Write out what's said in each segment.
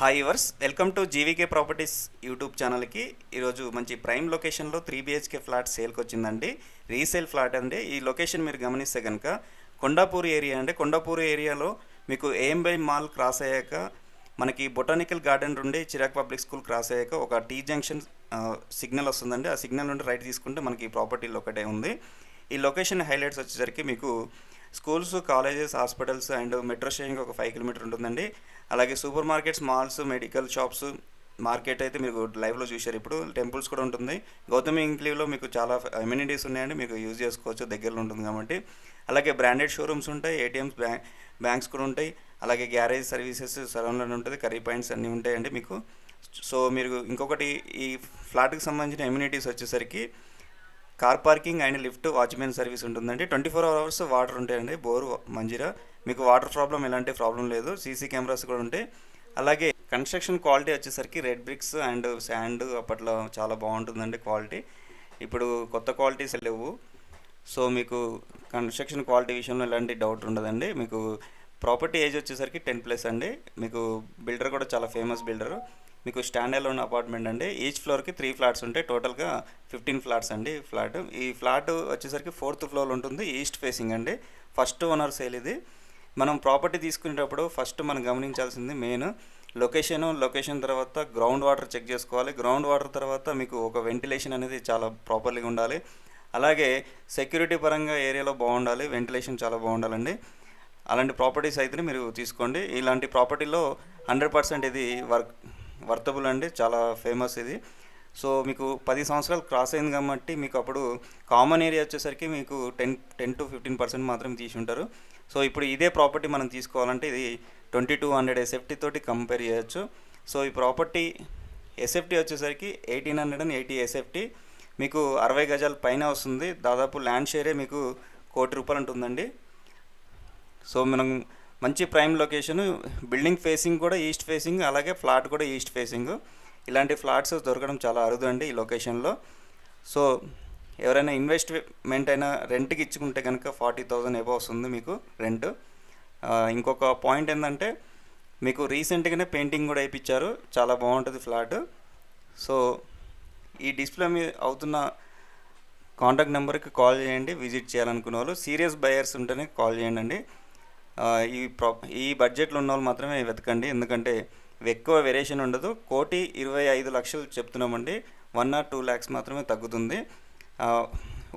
Hi yours, welcome to GVK properties YouTube ఛానల్కి. ఈరోజు మంచి ప్రైమ్ లొకేషన్లో 3 BHK ఫ్లాట్ సేల్కి వచ్చిందండి. రీసేల్ ఫ్లాట్ అండి. ఈ లొకేషన్ మీరు గమనిస్తే కనుక కొండాపూర్ ఏరియా అండి. కొండాపూర్ ఏరియాలో మీకు ఏఎంబై మాల్ క్రాస్ అయ్యాక మనకి బొటానికల్ గార్డెన్ నుండి చిరాక్ పబ్లిక్ స్కూల్ క్రాస్ అయ్యాక ఒక టీ జంక్షన్ సిగ్నల్ వస్తుందండి. ఆ సిగ్నల్ నుండి రైట్ తీసుకుంటే మనకి ఈ ప్రాపర్టీలో ఒకటే ఉంది. ఈ లొకేషన్ హైలైట్స్ వచ్చేసరికి మీకు schools, colleges, hospitals and metro స్టేషన్కి ఒక 5 కిలోమీటర్ ఉంటుందండి. అలాగే super markets, malls, medical shops, market అయితే మీరు లైవ్లో చూశారు. ఇప్పుడు టెంపుల్స్ కూడా ఉంటుంది. గౌతమి ఇంక్లీవ్లో మీకు చాలా అమ్యూనిటీస్ ఉన్నాయండి, మీకు యూజ్ చేసుకోవచ్చు, దగ్గరలో ఉంటుంది కాబట్టి. అలాగే బ్రాండెడ్ షోరూమ్స్ ఉంటాయి, ఏటీఎమ్స్, బ్యాంక్స్ కూడా ఉంటాయి. అలాగే గ్యారేజ్ సర్వీసెస్ సరౌండ్లో ఉంటుంది, కర్రీ పాయింట్స్ అన్నీ ఉంటాయండి మీకు. సో మీరు ఇంకొకటి ఈ ఫ్లాట్కి సంబంధించిన అమ్యూనిటీస్ వచ్చేసరికి car parking and lift, watchman service ఉంటుందండి. 24 hours వాటర్ ఉంటాయండి. బోరు, మంజీరా, మీకు వాటర్ ప్రాబ్లం ఎలాంటి ప్రాబ్లం లేదు. సీసీ కెమెరాస్ కూడా ఉంటాయి. అలాగే కన్స్ట్రక్షన్ క్వాలిటీ వచ్చేసరికి రెడ్ బ్రిక్స్ అండ్ శాండ్ అప్పట్లో చాలా బాగుంటుందండి క్వాలిటీ. ఇప్పుడు కొత్త క్వాలిటీస్ లేవు. సో మీకు కన్స్ట్రక్షన్ క్వాలిటీ విషయంలో ఎలాంటి డౌట్ ఉండదండి. మీకు ప్రాపర్టీ ఏజ్ వచ్చేసరికి 10+ అండి. మీకు బిల్డర్ కూడా చాలా ఫేమస్ బిల్డరు. మీకు స్టాండ్ అలోన్ అపార్ట్మెంట్ అండి. ఈచ్ ఫ్లోర్కి 3 ఫ్లాట్స్ ఉంటాయి. టోటల్గా 15 ఫ్లాట్స్ అండి ఫ్లాట్. ఈ ఫ్లాట్ వచ్చేసరికి 4th ఫ్లోర్ ఉంటుంది. ఈస్ట్ ఫేసింగ్ అండి. ఫస్ట్ ఓనర్ సేల్ ఇది. మనం ప్రాపర్టీ తీసుకునేటప్పుడు ఫస్ట్ మనం గమనించాల్సింది మెయిన్ లొకేషన్ తర్వాత గ్రౌండ్ వాటర్ చెక్ చేసుకోవాలి. గ్రౌండ్ వాటర్ తర్వాత మీకు ఒక వెంటిలేషన్ అనేది చాలా ప్రాపర్లీగా ఉండాలి. అలాగే సెక్యూరిటీ పరంగా ఏరియాలో బాగుండాలి, వెంటిలేషన్ చాలా బాగుండాలండి. అలాంటి ప్రాపర్టీస్ అయితే మీరు తీసుకోండి. ఇలాంటి ప్రాపర్టీలో 100% ఇది వర్తబుల్ అండి, చాలా ఫేమస్ ఇది. సో మీకు 10 సంవత్సరాలు క్రాస్ అయింది కాబట్టి మీకు అప్పుడు కామన్ ఏరియా వచ్చేసరికి మీకు 10 to 15% మాత్రం తీసి ఉంటారు. సో ఇప్పుడు ఇదే ప్రాపర్టీ మనం తీసుకోవాలంటే ఇది 2200 SFT తోటి కంపేర్ చేయొచ్చు. సో ఈ ప్రాపర్టీ SFT వచ్చేసరికి 1880 SFT, మీకు 60 గజాల పైన వస్తుంది. దాదాపు ల్యాండ్ షేరే మీకు ₹1,00,00,000 ఉంటుందండి. సో మనం మంచి ప్రైమ్ లొకేషన్, బిల్డింగ్ ఫేసింగ్ కూడా ఈస్ట్ ఫేసింగ్, అలాగే ఫ్లాట్ కూడా ఈస్ట్ ఫేసింగ్. ఇలాంటి ఫ్లాట్స్ దొరకడం చాలా అరుదు అండి ఈ లొకేషన్లో. సో ఎవరైనా ఇన్వెస్ట్మెంట్ అయినా రెంట్కి ఇచ్చుకుంటే కనుక 40,000 ఎబో వస్తుంది మీకు రెంట్. ఇంకొక పాయింట్ ఏంటంటే మీకు రీసెంట్గానే పెయింటింగ్ కూడా వేయించారు, చాలా బాగుంటుంది ఫ్లాట్. సో ఈ డిస్ప్లే మీద అవుతున్న కాంటాక్ట్ నెంబర్కి కాల్ చేయండి. విజిట్ చేయాలనుకున్న వాళ్ళు, సీరియస్ బయర్స్ ఉంటేనే కాల్ చేయండి అండి. ఈ బడ్జెట్లో ఉన్న వాళ్ళు మాత్రమే వెతకండి, ఎందుకంటే ఎక్కువ వేరియేషన్ ఉండదు. 1,25,00,000 చెప్తున్నామండి. 1 or 2 lakhs మాత్రమే తగ్గుతుంది.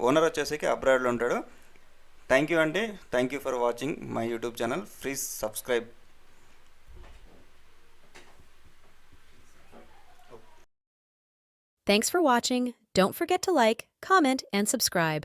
ఓనర్ వచ్చేసరికి అబ్రాడ్లో ఉంటాడు. థ్యాంక్ యూ అండి. Thank you for watching my YouTube channel. Please subscribe. Thanks for watching. Don't forget to like, comment, and subscribe.